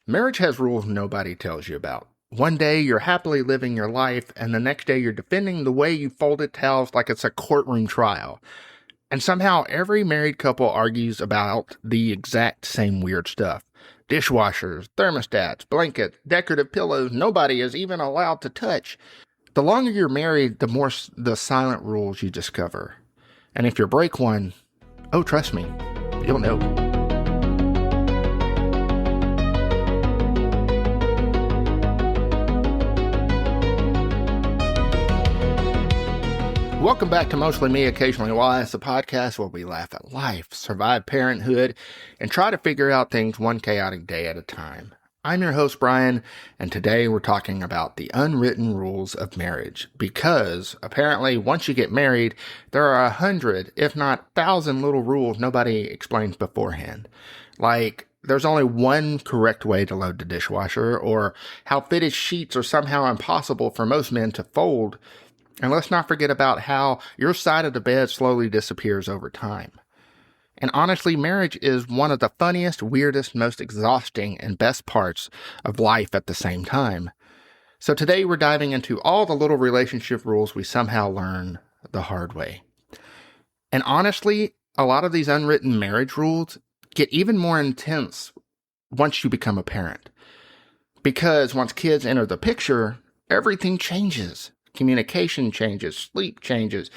Marriage has rules nobody tells you about. One day you're happily living your life, and the next day you're defending the way you folded towels like it's a courtroom trial. And somehow every married couple argues about the exact same weird stuff. Dishwashers, thermostats, blankets, decorative pillows nobody is even allowed to touch. The longer you're married, the more the silent rules you discover. And if you break one, oh, trust me, you'll know. Welcome back to Mostly Me, Occasionally Wise, the podcast where we laugh at life, survive parenthood, and try to figure out things one chaotic day at a time. I'm your host, Brian, and today we're talking about the unwritten rules of marriage, because apparently once you get married, there are 100, if not 1,000 little rules nobody explains beforehand. Like, there's only one correct way to load the dishwasher, or how fitted sheets are somehow impossible for most men to fold. And let's not forget about how your side of the bed slowly disappears over time. And honestly, marriage is one of the funniest, weirdest, most exhausting, and best parts of life at the same time. So today we're diving into all the little relationship rules we somehow learn the hard way. And honestly, a lot of these unwritten marriage rules get even more intense once you become a parent. Because once kids enter the picture, everything changes. Communication changes, sleep changes,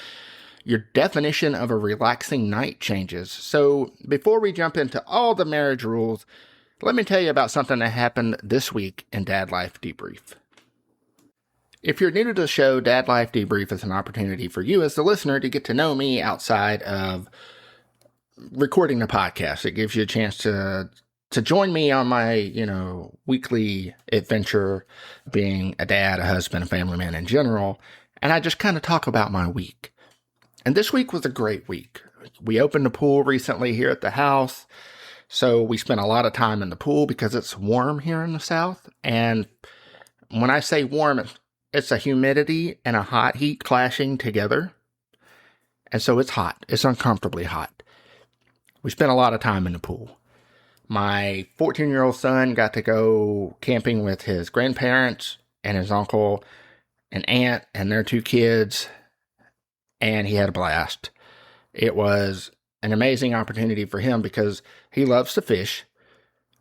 your definition of a relaxing night changes. So before we jump into all the marriage rules, let me tell you about something that happened this week in Dad Life Debrief. If you're new to the show, Dad Life Debrief is an opportunity for you as the listener to get to know me outside of recording the podcast. It gives you a chance to join me on my, weekly adventure, being a dad, a husband, a family man in general. And I just kind of talk about my week. And this week was a great week. We opened the pool recently here at the house. So we spent a lot of time in the pool because it's warm here in the South. And when I say warm, it's a humidity and a hot heat clashing together. And so it's hot. It's uncomfortably hot. We spent a lot of time in the pool. My 14-year-old son got to go camping with his grandparents and his uncle and aunt and their 2 kids, and he had a blast. It was an amazing opportunity for him because he loves to fish,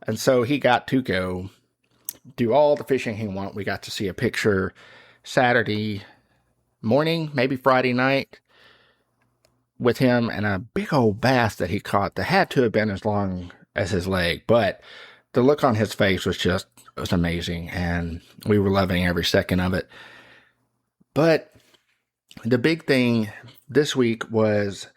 and so he got to go do all the fishing he wanted. We got to see a picture Saturday morning, maybe Friday night, with him and a big old bass that he caught that had to have been as long as his leg, but the look on his face was amazing, and we were loving every second of it. But the big thing this week was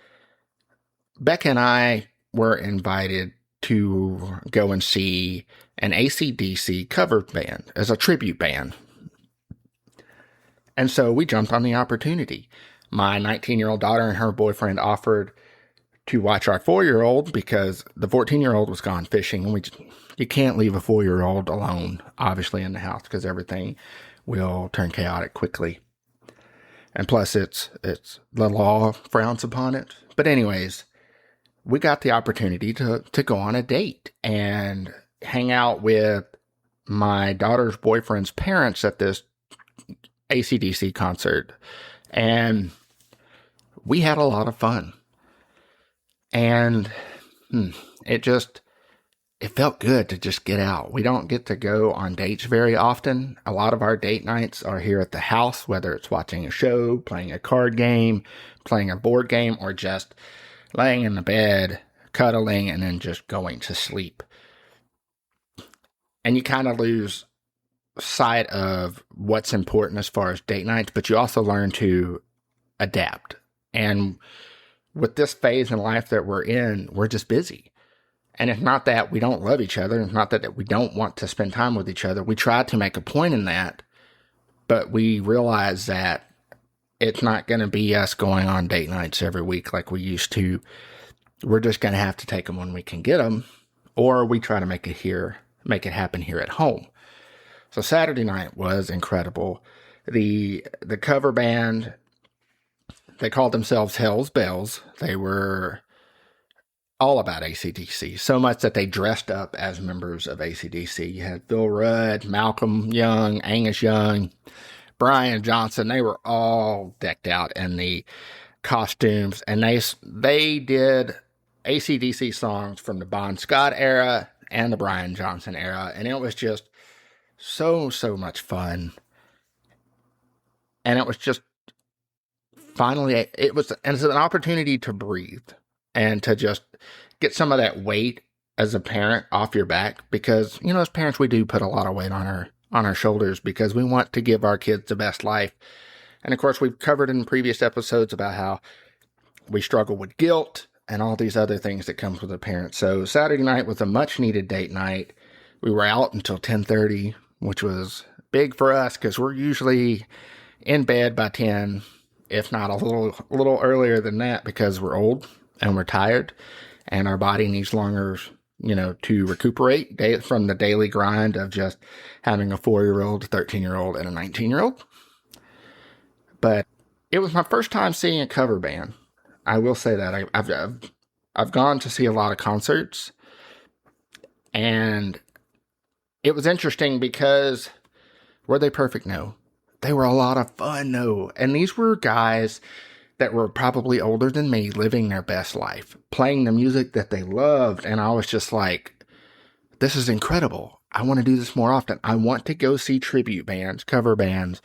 Becca and I were invited to go and see an AC/DC cover band as a tribute band. And so we jumped on the opportunity. My 19-year-old daughter and her boyfriend offered to watch our 4-year-old because the 14-year-old was gone fishing, and you can't leave a 4-year-old alone, obviously, in the house because everything will turn chaotic quickly. And plus, it's the law frowns upon it. But anyways, we got the opportunity to go on a date and hang out with my daughter's boyfriend's parents at this AC/DC concert, and we had a lot of fun. And it felt good to just get out. We don't get to go on dates very often. A lot of our date nights are here at the house, whether it's watching a show, playing a card game, playing a board game, or just laying in the bed, cuddling, and then just going to sleep. And you kind of lose sight of what's important as far as date nights, but you also learn to adapt. And with this phase in life that we're in, we're just busy. And it's not that we don't love each other. It's not that we don't want to spend time with each other. We try to make a point in that, but we realize that it's not going to be us going on date nights every week like we used to. We're just going to have to take them when we can get them, or we try to make it happen here at home. So Saturday night was incredible. The cover band, they called themselves Hell's Bells. They were all about AC/DC, so much that they dressed up as members of AC/DC. You had Bill Rudd, Malcolm Young, Angus Young, Brian Johnson. They were all decked out in the costumes, and they did AC/DC songs from the Bon Scott era and the Brian Johnson era, and it was just so much fun. And it was just finally, it was an opportunity to breathe and to just get some of that weight as a parent off your back, because, you know, as parents, we do put a lot of weight on our shoulders because we want to give our kids the best life. And of course, we've covered in previous episodes about how we struggle with guilt and all these other things that comes with a parent. So Saturday night was a much needed date night. We were out until 10:30, which was big for us because we're usually in bed by 10, if not a little earlier than that, because we're old and we're tired and our body needs longer, you know, to recuperate from the daily grind of just having a 4-year-old, 13-year-old, and a 19-year-old. But it was my first time seeing a cover band. I will say that I've gone to see a lot of concerts, and it was interesting because were they perfect? No. They were a lot of fun, no. And these were guys that were probably older than me, living their best life, playing the music that they loved. And I was just like, this is incredible. I want to do this more often. I want to go see tribute bands, cover bands,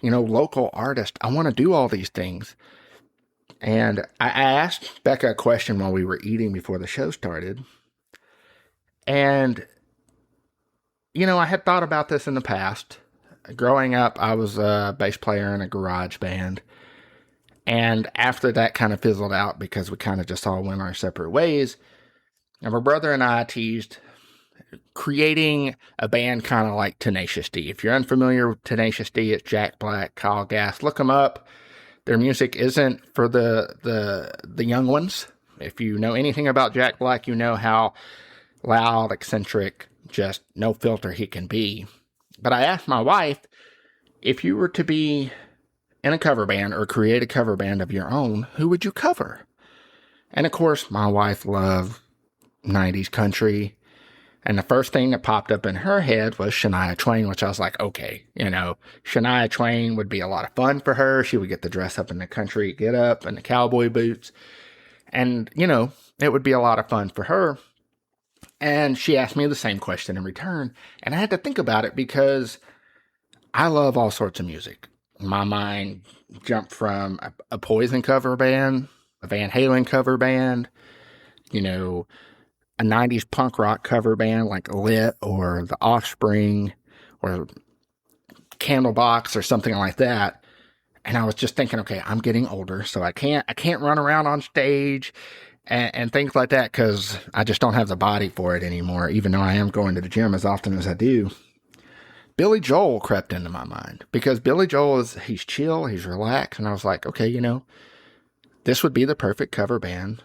you know, local artists. I want to do all these things. And I asked Becca a question while we were eating before the show started. And, you know, I had thought about this in the past. Growing up, I was a bass player in a garage band. And after that kind of fizzled out because we kind of just all went our separate ways, and my brother and I teased creating a band kind of like Tenacious D. If you're unfamiliar with Tenacious D, it's Jack Black, Kyle Gass. Look them up. Their music isn't for the young ones. If you know anything about Jack Black, you know how loud, eccentric, just no filter he can be. But I asked my wife, if you were to be in a cover band or create a cover band of your own, who would you cover? And of course, my wife loved 90s country. And the first thing that popped up in her head was Shania Twain, which I was like, okay, you know, Shania Twain would be a lot of fun for her. She would get to dress up in the country get up and the cowboy boots. And, you know, it would be a lot of fun for her. And she asked me the same question in return. And I had to think about it because I love all sorts of music. My mind jumped from a Poison cover band, a Van Halen cover band, you know, a 90s punk rock cover band like Lit or The Offspring or Candlebox or something like that. And I was just thinking, okay, I'm getting older, so I can't run around on stage and things like that because I just don't have the body for it anymore, even though I am going to the gym as often as I do. Billy Joel crept into my mind because Billy Joel he's chill, he's relaxed. And I was like, okay, you know, this would be the perfect cover band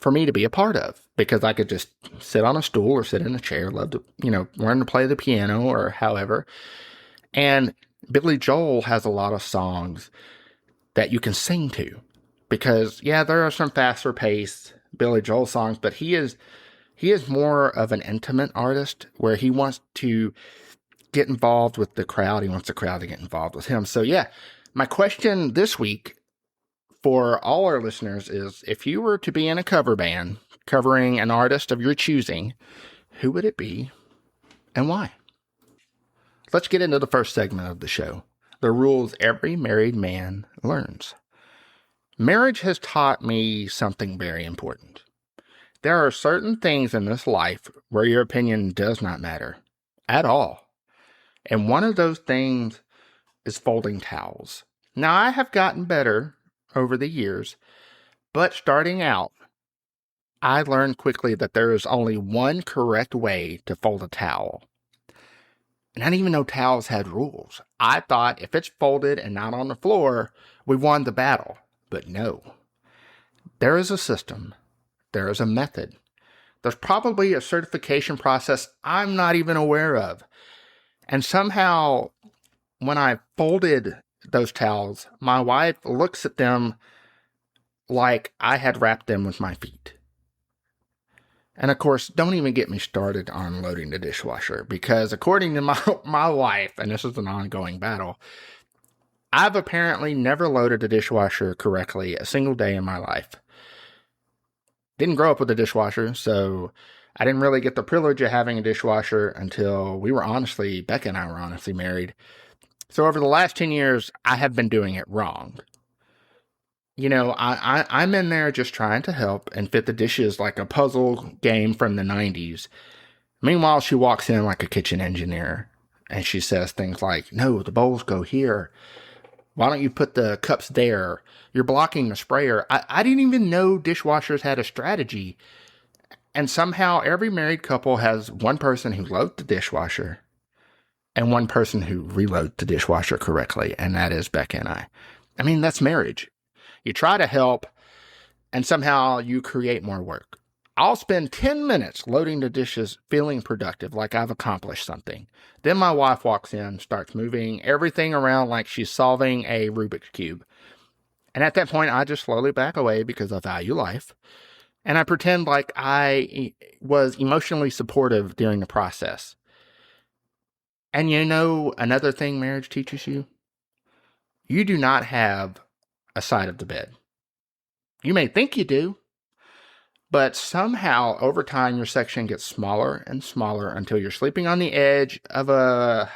for me to be a part of because I could just sit on a stool or sit in a chair, love to, you know, learn to play the piano or however. And Billy Joel has a lot of songs that you can sing to because, yeah, there are some faster paced Billy Joel songs, but he is more of an intimate artist where he wants to get involved with the crowd. He wants the crowd to get involved with him. So yeah, my question this week for all our listeners is, if you were to be in a cover band covering an artist of your choosing, who would it be and why? Let's get into the first segment of the show, the rules every married man learns. Marriage has taught me something very important. There are certain things in this life where your opinion does not matter at all. And one of those things is folding towels. Now, I have gotten better over the years, but starting out, I learned quickly that there is only one correct way to fold a towel. And I didn't even know towels had rules. I thought if it's folded and not on the floor, we won the battle. But no. There is a system. There is a method. There's probably a certification process I'm not even aware of. And somehow, when I folded those towels, my wife looks at them like I had wrapped them with my feet. And of course, don't even get me started on loading the dishwasher, because according to my wife, and this is an ongoing battle, I've apparently never loaded a dishwasher correctly a single day in my life. Didn't grow up with a dishwasher, so I didn't really get the privilege of having a dishwasher until Becca and I were honestly married. So over the last 10 years, I have been doing it wrong. I'm in there just trying to help and fit the dishes like a puzzle game from the 90s. Meanwhile, she walks in like a kitchen engineer, and she says things like, no, the bowls go here. Why don't you put the cups there? You're blocking the sprayer. I didn't even know dishwashers had a strategy. And somehow every married couple has one person who loads the dishwasher and one person who reloads the dishwasher correctly, and that is Becca and I. I mean, that's marriage. You try to help, and somehow you create more work. I'll spend 10 minutes loading the dishes, feeling productive, like I've accomplished something. Then my wife walks in, starts moving everything around like she's solving a Rubik's Cube. And at that point, I just slowly back away because I value life. And I pretend like I was emotionally supportive during the process. And another thing marriage teaches you? You do not have a side of the bed. You may think you do, but somehow over time your section gets smaller and smaller until you're sleeping on the edge of the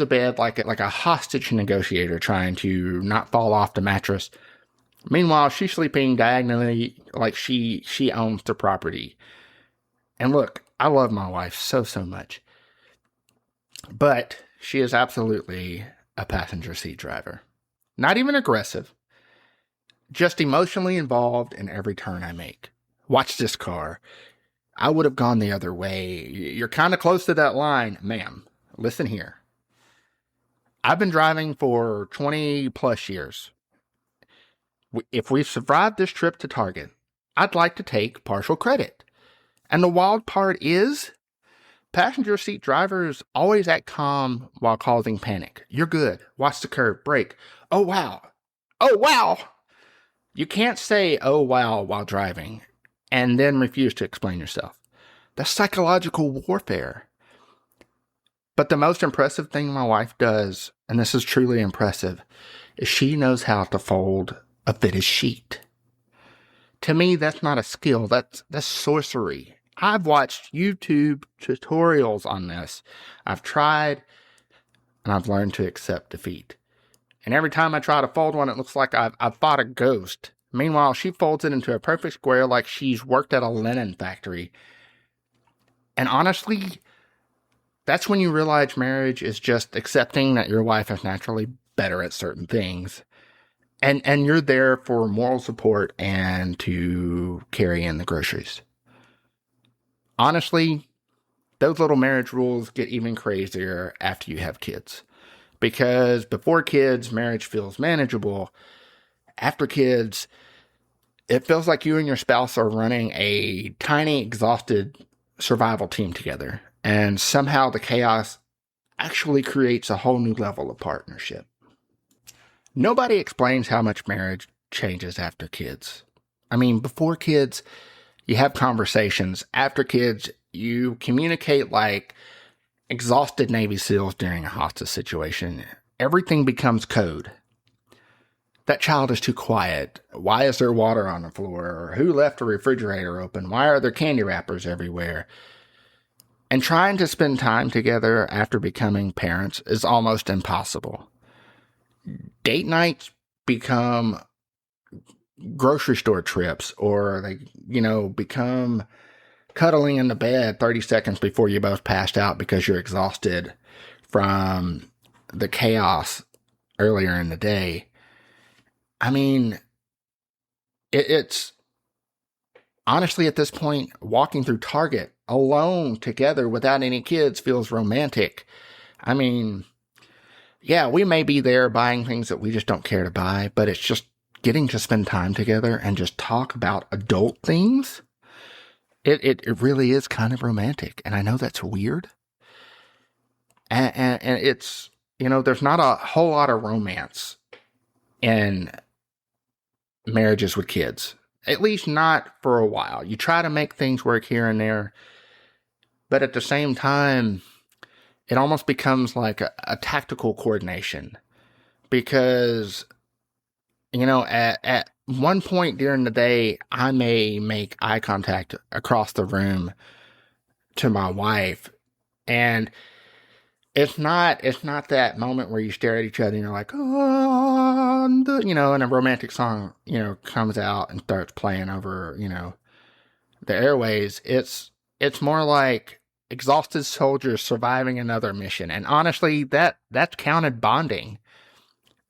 bed like a hostage negotiator trying to not fall off the mattress. Meanwhile, she's sleeping diagonally like she owns the property. And look, I love my wife so much, but she is absolutely a passenger seat driver. Not even aggressive, just emotionally involved in every turn I make. Watch this car. I would have gone the other way. You're kind of close to that line. Ma'am, listen here. I've been driving for 20 plus years. If we've survived this trip to Target, I'd like to take partial credit. And the wild part is, passenger seat drivers always act calm while causing panic. You're good. Watch the curve. Brake. Oh, wow. Oh, wow. You can't say, oh, wow, while driving and then refuse to explain yourself. That's psychological warfare. But the most impressive thing my wife does, and this is truly impressive, is she knows how to fold a fitted sheet. To me, that's not a skill. That's sorcery. I've watched YouTube tutorials on this. I've tried, and I've learned to accept defeat. And every time I try to fold one, it looks like I've fought a ghost. Meanwhile, she folds it into a perfect square like she's worked at a linen factory. And honestly, that's when you realize marriage is just accepting that your wife is naturally better at certain things. And you're there for moral support and to carry in the groceries. Honestly, those little marriage rules get even crazier after you have kids. Because before kids, marriage feels manageable. After kids, it feels like you and your spouse are running a tiny, exhausted survival team together. And somehow the chaos actually creates a whole new level of partnership. Nobody explains how much marriage changes after kids. I mean, before kids, you have conversations. After kids, you communicate like exhausted Navy SEALs during a hostage situation. Everything becomes code. That child is too quiet. Why is there water on the floor? Or who left the refrigerator open? Why are there candy wrappers everywhere? And trying to spend time together after becoming parents is almost impossible. Date nights become grocery store trips, or they, become cuddling in the bed 30 seconds before you both passed out because you're exhausted from the chaos earlier in the day. I mean, it's honestly at this point, walking through Target alone together without any kids feels romantic. I mean, yeah, we may be there buying things that we just don't care to buy, but it's just getting to spend time together and just talk about adult things. It really is kind of romantic. And I know that's weird. And it's, there's not a whole lot of romance in marriages with kids. At least not for a while. You try to make things work here and there, but at the same time, it almost becomes like a tactical coordination because, at one point during the day, I may make eye contact across the room to my wife, and it's not that moment where you stare at each other and you're like, oh, and a romantic song, comes out and starts playing over, the airways. It's more like exhausted soldiers surviving another mission. And honestly, that's counted bonding.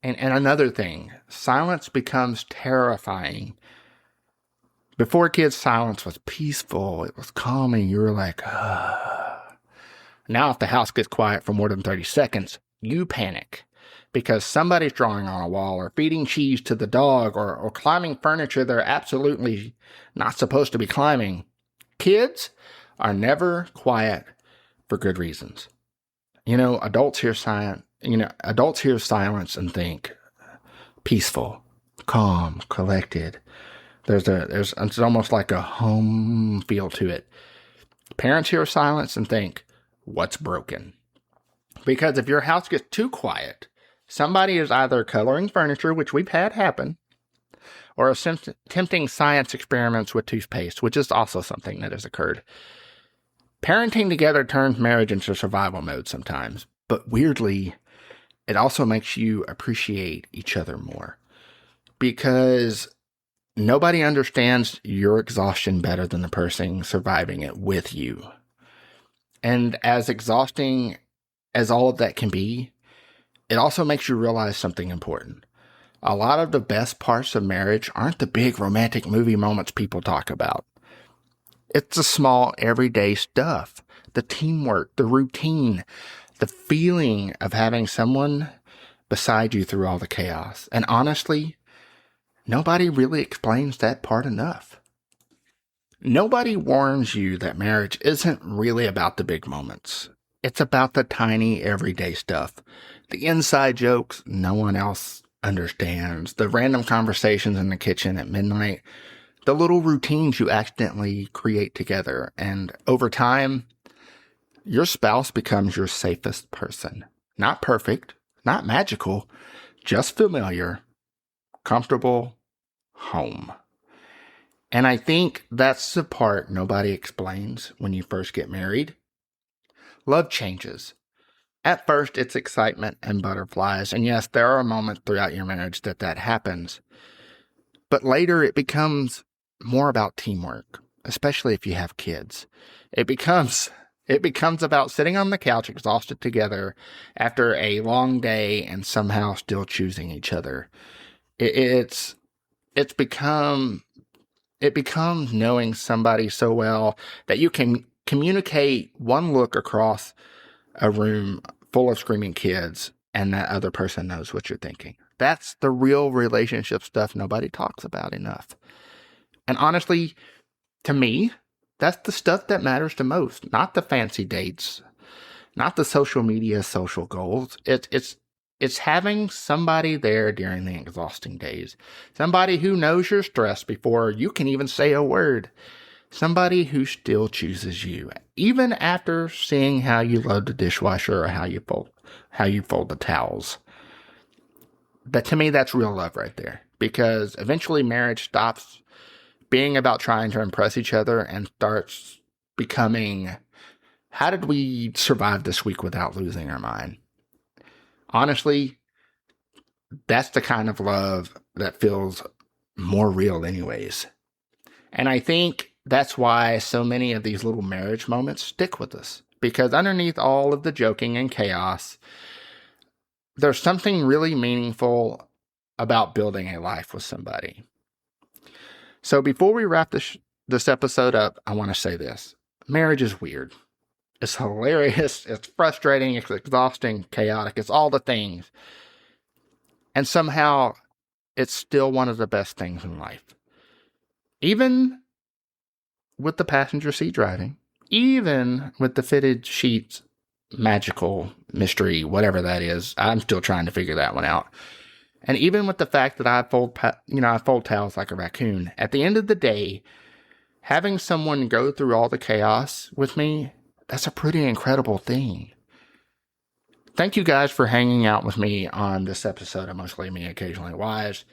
And another thing, silence becomes terrifying. Before kids, silence was peaceful. It was calming. You were like, ah. Now, if the house gets quiet for more than 30 seconds, you panic because somebody's drawing on a wall or feeding cheese to the dog or climbing furniture they're absolutely not supposed to be climbing. Kids are never quiet for good reasons. Adults hear silence and think peaceful, calm, collected. It's almost like a home feel to it. Parents hear silence and think, what's broken? Because if your house gets too quiet, somebody is either coloring furniture, which we've had happen, or attempting science experiments with toothpaste, which is also something that has occurred. Parenting together turns marriage into survival mode sometimes, but weirdly, it also makes you appreciate each other more because nobody understands your exhaustion better than the person surviving it with you. And as exhausting as all of that can be, it also makes you realize something important. A lot of the best parts of marriage aren't the big romantic movie moments people talk about. It's the small, everyday stuff, the teamwork, the routine, the feeling of having someone beside you through all the chaos. And honestly, nobody really explains that part enough. Nobody warns you that marriage isn't really about the big moments. It's about the tiny, everyday stuff. The inside jokes no one else understands. The random conversations in the kitchen at midnight. The little routines you accidentally create together. And over time, your spouse becomes your safest person. Not perfect, not magical, just familiar, comfortable, home. And I think that's the part nobody explains when you first get married. Love changes. At first, it's excitement and butterflies. And yes, there are moments throughout your marriage that happens. But later, it becomes more about teamwork, especially if you have kids. It becomes about sitting on the couch exhausted together after a long day and somehow still choosing each other. It becomes knowing somebody so well that you can communicate one look across a room full of screaming kids and that other person knows what you're thinking. That's the real relationship stuff nobody talks about enough. And honestly, to me, that's the stuff that matters the most, not the fancy dates, not the social media social goals. It's having somebody there during the exhausting days. Somebody who knows you're stressed before you can even say a word. Somebody who still chooses you, even after seeing how you load the dishwasher or how you fold the towels. But to me, that's real love right there. Because eventually marriage stops being about trying to impress each other and starts becoming, how did we survive this week without losing our mind? Honestly, that's the kind of love that feels more real anyways. And I think that's why so many of these little marriage moments stick with us. Because underneath all of the joking and chaos, there's something really meaningful about building a life with somebody. So before we wrap this episode up, I want to say this. Marriage is weird. It's hilarious. It's frustrating. It's exhausting, chaotic. It's all the things. And somehow, it's still one of the best things in life. Even with the passenger seat driving, even with the fitted sheets, magical mystery, whatever that is. I'm still trying to figure that one out. And even with the fact that I fold towels like a raccoon, at the end of the day, having someone go through all the chaos with me, that's a pretty incredible thing. Thank you guys for hanging out with me on this episode of Mostly Me, Occasionally Wise.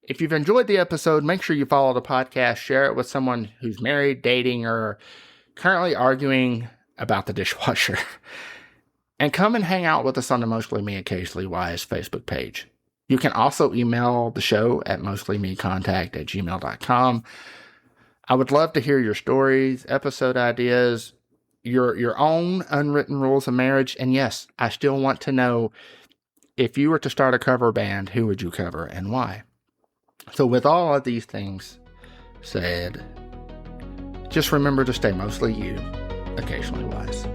If you've enjoyed the episode, make sure you follow the podcast, share it with someone who's married, dating, or currently arguing about the dishwasher. And come and hang out with us on the Mostly Me, Occasionally Wise Facebook page. You can also email the show at mostlymecontact@gmail.com. I would love to hear your stories, episode ideas, your own unwritten rules of marriage. And yes, I still want to know, if you were to start a cover band, who would you cover and why? So with all of these things said, just remember to stay mostly you, occasionally wise.